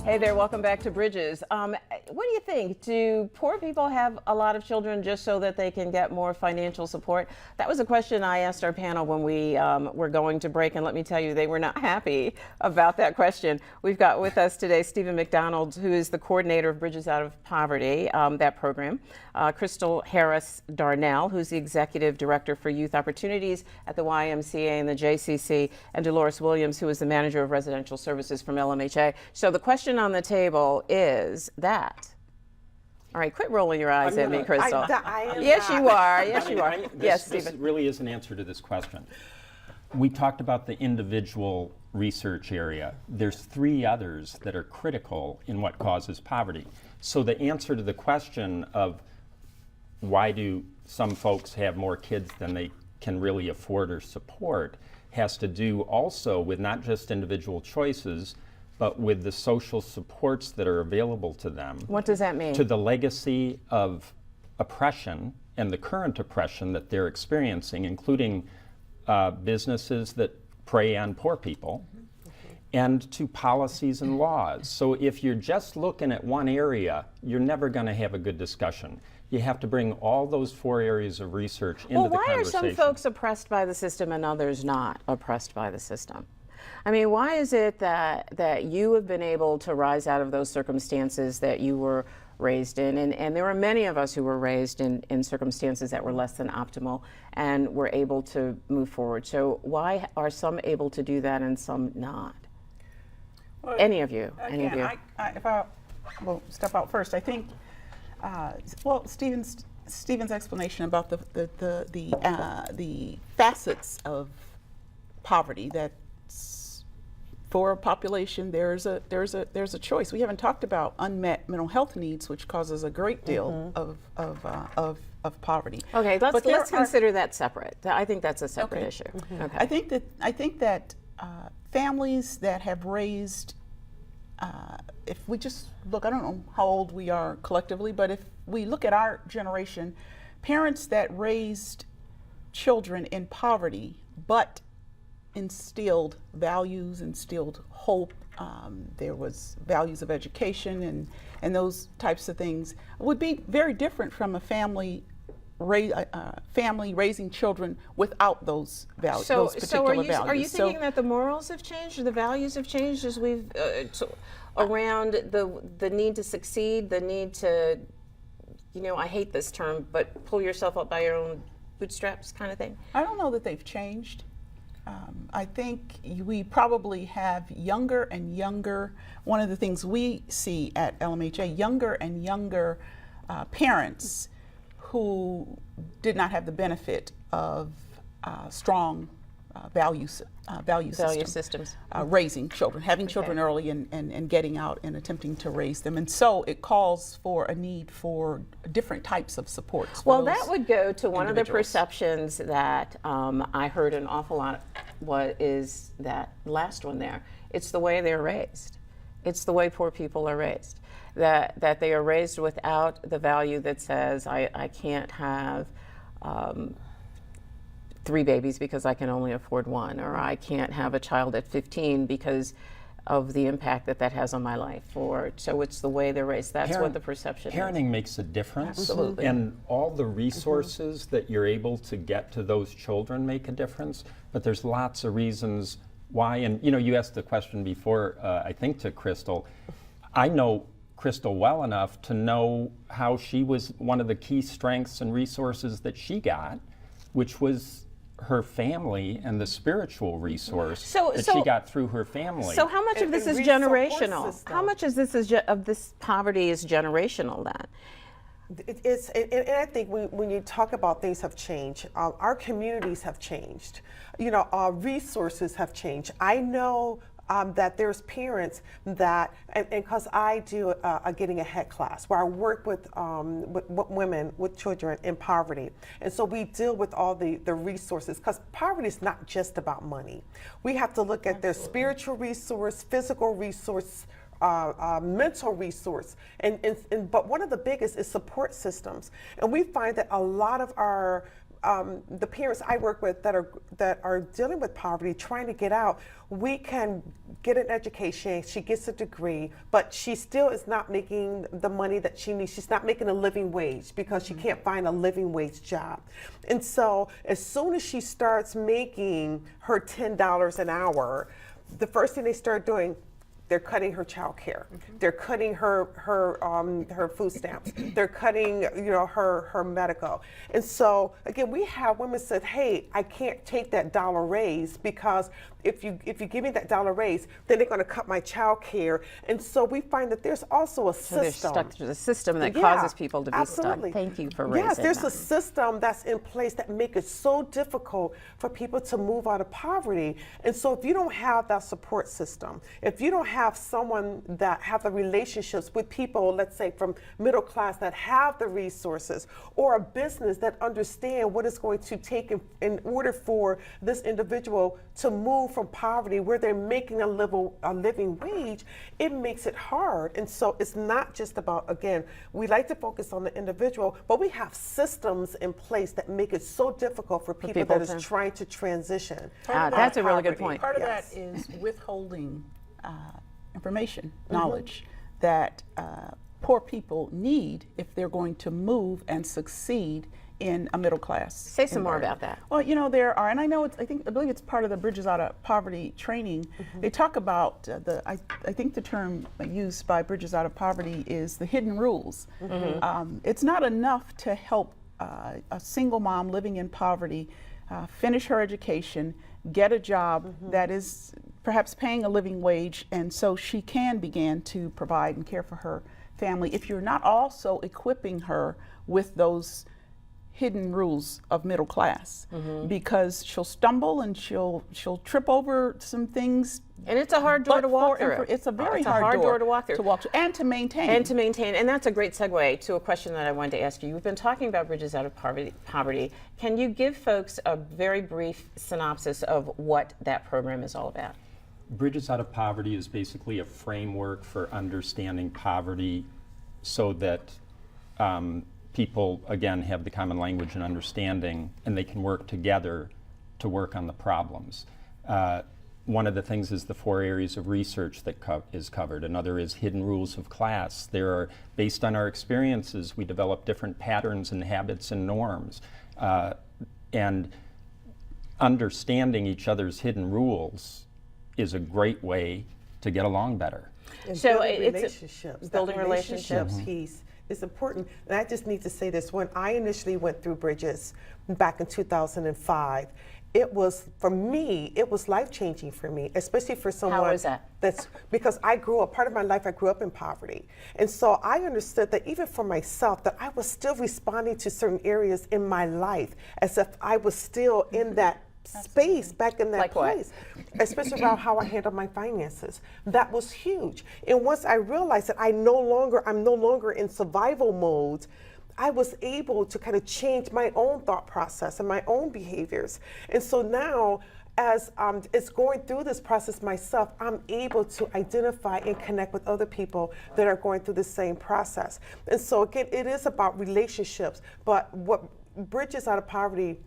Hey there, welcome back to Bridges. What do you think? Do poor people have a lot of children just so that they can get more financial support? That was a question I asked our panel when we were going to break, and let me tell you, they were not happy about that question. We've got with us today Stephen McDonald, who is the coordinator of Bridges Out of Poverty, that program, Crystal Harris Darnell, who's the executive director for youth opportunities at the YMCA and the JCC, and Dolores Williams, who is the manager of residential services from LMHA. So the question on the table is that. All right, quit rolling your eyes at me, Crystal. Yes, you are. Yes, you are. Yes, Stephen. This really is an answer to this question. We talked about the individual research area. There's three others that are critical in what causes poverty. So the answer to the question of why do some folks have more kids than they can really afford or support has to do also with not just individual choices, but with the social supports that are available to them. What does that mean? To the legacy of oppression and the current oppression that they're experiencing, including businesses that prey on poor people, and to policies and laws. So if you're just looking at one area, you're never going to have a good discussion. You have to bring all those four areas of research into the conversation. Well, why are some folks oppressed by the system and others not oppressed by the system? I mean, why is it that you have been able to rise out of those circumstances that you were raised in? And there are many of us who were raised in circumstances that were less than optimal and were able to move forward. So why are some able to do that and some not? Well, any of you? Again, any of you? if I will step out first, I think, well, Stephen's explanation about the facets of poverty, that for a population there's a choice. We haven't talked about unmet mental health needs, which causes a great deal of poverty. Okay, let's consider that separate. I think that's a separate issue. Okay. I think that families that have raised, if we just look, I don't know how old we are collectively, but if we look at our generation, parents that raised children in poverty but instilled values, instilled hope, there was values of education and those types of things, would be very different from a family raising children without those values, those particular values. Are you thinking that the morals have changed or the values have changed as we've around the need to succeed, the need to, I hate this term, but pull yourself up by your own bootstraps kind of thing? I don't know that they've changed. I think we probably have younger and younger, one of the things we see at LMHA, younger and younger parents who did not have the benefit of strong value systems. Raising children, having children early and getting out and attempting to raise them. And so it calls for a need for different types of supports. Well, that would go to one of the perceptions that I heard an awful lot, what is that last one there. It's the way they're raised. It's the way poor people are raised. That they are raised without the value that says, I can't have 3 babies because I can only afford 1, or I can't have a child at 15 because of the impact that has on my life. So it's the way they're raised. That's what the perception is. Parenting makes a difference. Absolutely. And all the resources that you're able to get to those children make a difference, but there's lots of reasons why. And you asked the question before, I think to Crystal. I know Crystal well enough to know how she was one of the key strengths and resources that she got, which was her family and the spiritual resource she got through her family. So how much of this is generational? How much of this poverty is generational then? And I think when you talk about things have changed, our communities have changed. Our resources have changed. I know that there's parents that, and because I do a Getting Ahead class where I work with women with children in poverty. And so we deal with all the resources, because poverty is not just about money. We have to look at their spiritual resource, physical resource, mental resource, but one of the biggest is support systems. And we find that a lot of our the parents I work with that are dealing with poverty, trying to get out, we can get an education. She gets a degree, but she still is not making the money that she needs. She's not making a living wage because she can't find a living wage job. And so as soon as she starts making her $10 an hour, the first thing they start doing, they're cutting her child care. They're cutting her food stamps. They're cutting, her medical. And so again, we have women said, "Hey, I can't take that dollar raise because if you give me that dollar raise, then they're going to cut my child care." And so we find that there's also a So they're system. stuck to the system that Yeah, causes people to be absolutely. stuck. Thank you for raising Yes, there's that. a system that's in place that make it so difficult for people to move out of poverty. And so if you don't have that support system, if you don't have someone that have the relationships with people, let's say from middle class that have the resources, or a business that understand what it's going to take in order for this individual to move from poverty where they're making a living wage, it makes it hard. And so it's not just about, again, we like to focus on the individual, but we have systems in place that make it so difficult for people people that to- is trying to transition. That's a really good poverty. point. Part of Yes. that is withholding information, knowledge that poor people need if they're going to move and succeed in a middle class. Say some more environment. about that. Well, there are, and I know I believe it's part of the Bridges Out of Poverty training. They talk about I think the term used by Bridges Out of Poverty is the hidden rules. It's not enough to help a single mom living in poverty finish her education, get a job that is perhaps paying a living wage, and so she can begin to provide and care for her family if you're not also equipping her with those hidden rules of middle class, because she'll stumble and she'll trip over some things. And it's a hard door but to walk for- through. It's a very It's hard door to walk through. and to maintain. And that's a great segue to a question that I wanted to ask you. You've been talking about Bridges Out of Poverty. Can you give folks a very brief synopsis of what that program is all about? Bridges Out of Poverty is basically a framework for understanding poverty so that people, again, have the common language and understanding, and they can work together to work on the problems. One of the things is the 4 areas of research that is covered. Another is hidden rules of class. There are, based on our experiences, we develop different patterns and habits and norms. And understanding each other's hidden rules is a great way to get along better. And So building it's relationships. That building relationships. piece is important. And I just need to say this: when I initially went through Bridges back in 2005, it was, for me, it was life-changing for me, especially for someone was that? that's, because I grew up, part of my life I grew up in poverty. And so I understood that even for myself, that I was still responding to certain areas in my life as if I was still in that space, back in that Like what? place, especially around how I handle my finances. That was huge. And once I realized that I'm no longer in survival mode, I was able to kind of change my own thought process and my own behaviors. And so now, as it's going through this process myself, I'm able to identify and connect with other people that are going through the same process. And so again, it is about relationships, but what Bridges Out of Poverty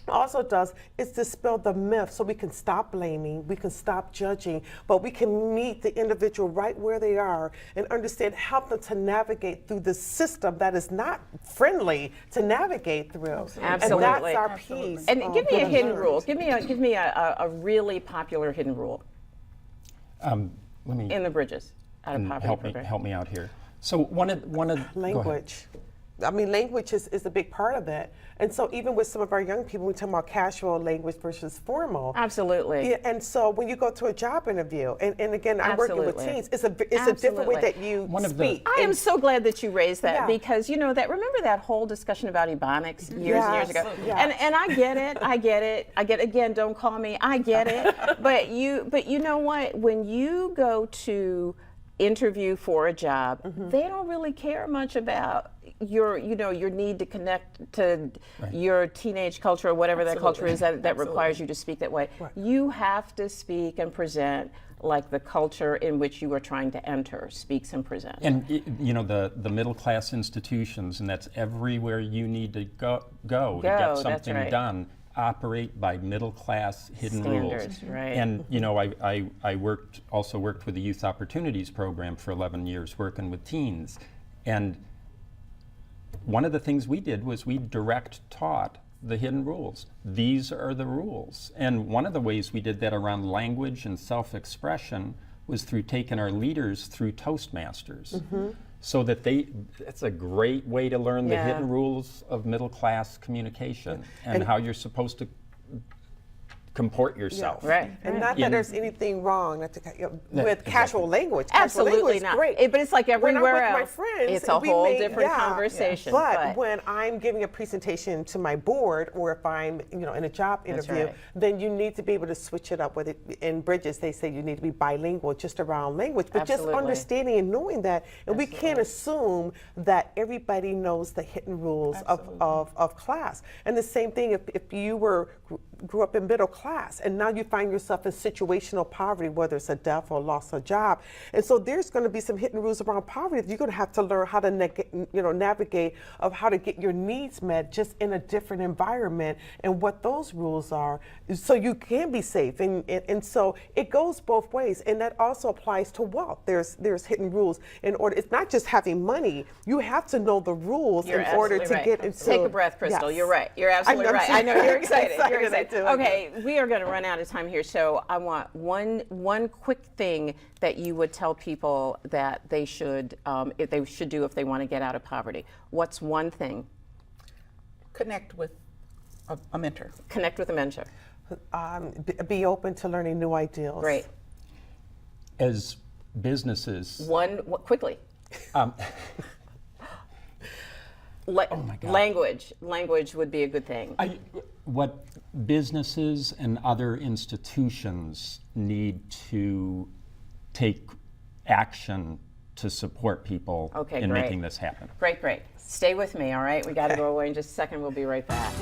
also does is dispel the myth, so we can stop blaming, we can stop judging, but we can meet the individual right where they are and understand, help them to navigate through the system that is not friendly to navigate through. Absolutely. And that's our piece. And give me a that hidden I've rule. learned. Give me a really popular hidden rule Let me in the Bridges Out of Poverty program. help me out here. So one of go ahead. Language. I mean, language is a big part of it. And so even with some of our young people, we talk about casual language versus formal. Absolutely. Yeah, and so when you go to a job interview, and again, I'm working with Absolutely. teens, it's a different way Absolutely. that you One of the- speak. I am so glad that you raised that Yeah. because remember that whole discussion about ebonics years and years Yes, ago. yes. And I get it. Again, don't call me. I get it. but you know what? When you go to interview for a job, they don't really care much about your need to connect to your teenage culture or whatever that culture is that requires you to speak that way. You have to speak and present like the culture in which you are trying to enter speaks and presents. And the middle class institutions, and that's everywhere you need to go to get that's something right. done, operate by middle class hidden Standards, rules. right. And I also worked with the Youth Opportunities Program for 11 years, working with teens. And one of the things we did was we direct taught the hidden rules. These are the rules. And one of the ways we did that around language and self-expression was through taking our leaders through Toastmasters. So that it's a great way to learn the Yeah. hidden rules of middle class communication and how you're supposed to comport yourself. Right. And not that In- there's anything wrong with exactly. casual language. Casual Absolutely language is not. Great. But it's like everywhere when I'm with else. My friends, It's a we whole may- different yeah. conversation. But when I'm giving a presentation to my board, or if I'm in a job interview, right. then you need to be able to switch it up. With it in Bridges, they say you need to be bilingual just around language, but Absolutely. just understanding and knowing that, and we can't assume that everybody knows the hidden rules of class. And the same thing if you grew up in middle class and now you find yourself in situational poverty, whether it's a death or loss of job. And so there's going to be some hidden rules around poverty that you're going to have to learn how to navigate of how to get your needs met just in a different environment and what those rules are so you can be safe. And so it goes both ways. And that also applies to wealth. There's hidden rules in order. It's not just having money. You have to know the rules You're in order to absolutely right. get into. Take a breath, Crystal. Yes. You're right. You're absolutely I'm right. I know you're excited. You're I excited. do. Okay, we are going to run out of time here, so I want one quick thing that you would tell people that they should do if they want to get out of poverty. What's one thing? Connect with a mentor. Connect with a mentor. Be open to learning new ideals. Great. As businesses, Quickly. um, My God. Language would be a good thing. what businesses and other institutions need to take action to support people Okay, in great. making this happen. Great. Stay with me, all right? We got to go away in just a second. We'll be right back.